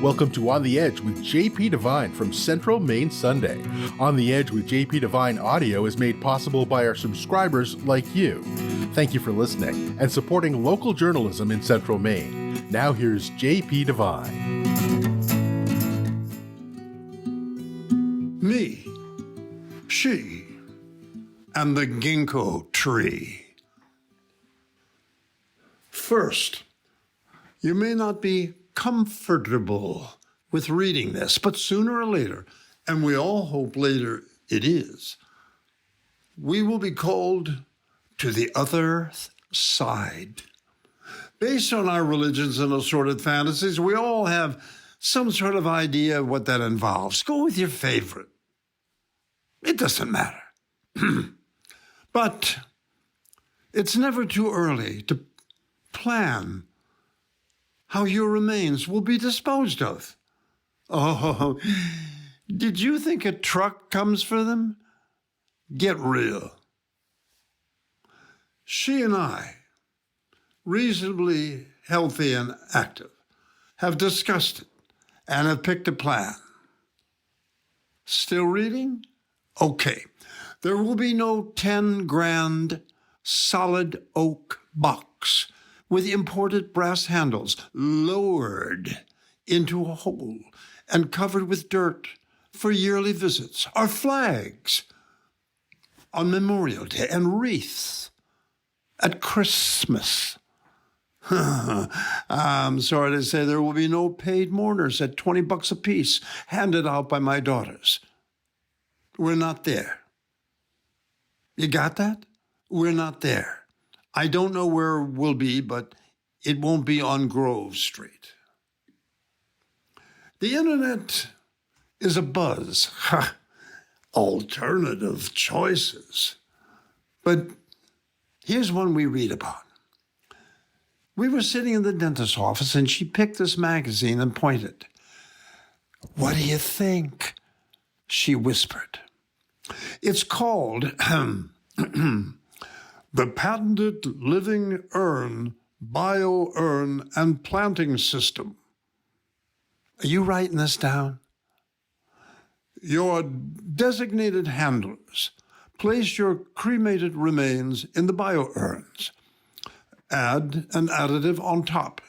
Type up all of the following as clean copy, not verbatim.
Welcome to On the Edge with JP Devine from Central Maine Sunday. On the Edge with JP Devine audio is made possible by our subscribers like you. Thank you for listening and supporting local journalism in Central Maine. Now here's JP Devine. Me, she, and the ginkgo tree. First, you may not be comfortable with reading this, but sooner or later, and we all hope later it is, we will be called to the other side. Based on our religions and assorted fantasies, we all have some sort of idea of what that involves. Go with your favorite. It doesn't matter. But it's never too early to plan how your remains will be disposed of. Oh, did you think a truck comes for them? Get real. She and I, reasonably healthy and active, have discussed it and have picked a plan. Still reading? Okay. There will be no 10 grand solid oak box with imported brass handles lowered into a hole and covered with dirt for yearly visits, or flags on Memorial Day and wreaths at Christmas. I'm sorry to say there will be no paid mourners at $20 apiece handed out by my daughters. We're not there. You got that? We're not there. I don't know where we'll be, but it won't be on Grove Street. The internet is a buzz. Alternative choices. But here's one we read about. We were sitting in the dentist's office, and she picked this magazine and pointed. "What do you think?" she whispered. It's called The Patented Living Urn, Bio-Urn, and Planting System. Are you writing this down? Your designated handlers place your cremated remains in the bio-urns. Add an additive on top.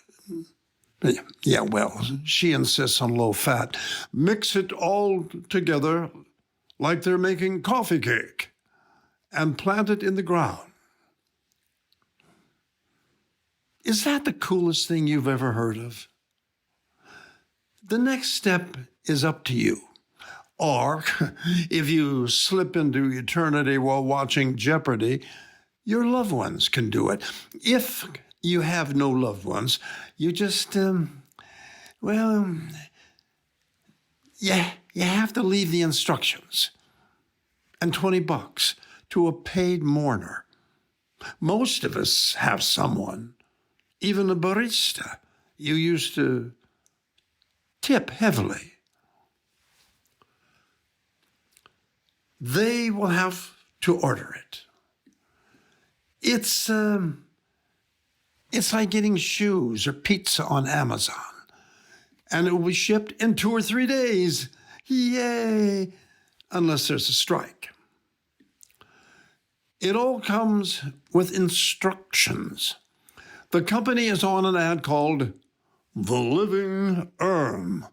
Yeah, well, she insists on low fat. Mix it all together like they're making coffee cake and plant it in the ground. Is that the coolest thing you've ever heard of? The next step is up to you. Or, if you slip into eternity while watching Jeopardy, your loved ones can do it. If you have no loved ones, you just, you have to leave the instructions and $20 to a paid mourner. Most of us have someone, even a barista, you used to tip heavily. They will have to order it. It's like getting shoes or pizza on Amazon, and it will be shipped in 2 or 3 days. Yay! Unless there's a strike. It all comes with instructions. The company is on an ad called The Living Urn.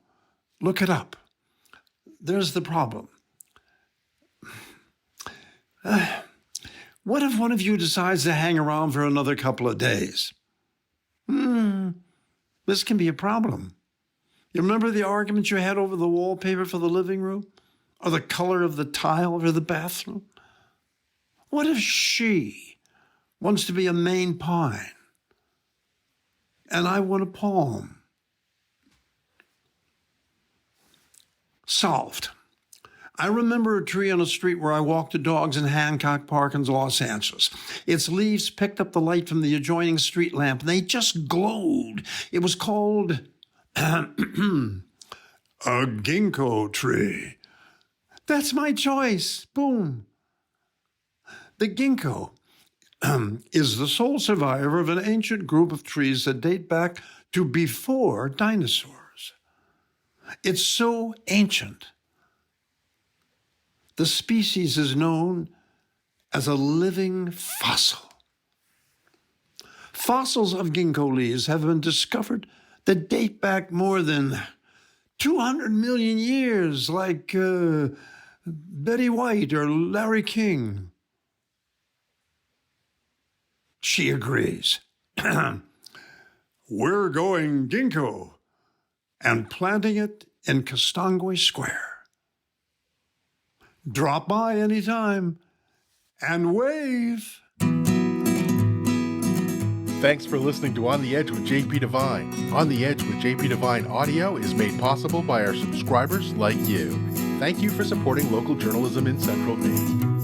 Look it up. There's the problem. What if one of you decides to hang around for another couple of days? This can be a problem. You remember the argument you had over the wallpaper for the living room? Or the color of the tile for the bathroom? What if she wants to be a Maine pine and I want a palm? Solved. I remember a tree on a street where I walked the dogs in Hancock Park in Los Angeles. Its leaves picked up the light from the adjoining street lamp, and they just glowed. It was called a ginkgo tree. That's my choice. Boom. The ginkgo is the sole survivor of an ancient group of trees that date back to before dinosaurs. It's so ancient. The species is known as a living fossil. Fossils of ginkgo leaves have been discovered that date back more than 200 million years, like Betty White or Larry King. She agrees. We're going ginkgo and planting it in Castangwe Square. Drop by anytime and wave. Thanks for listening to On the Edge with JP Devine. On the Edge with JP Devine audio is made possible by our subscribers like you. Thank you for supporting local journalism in Central Maine.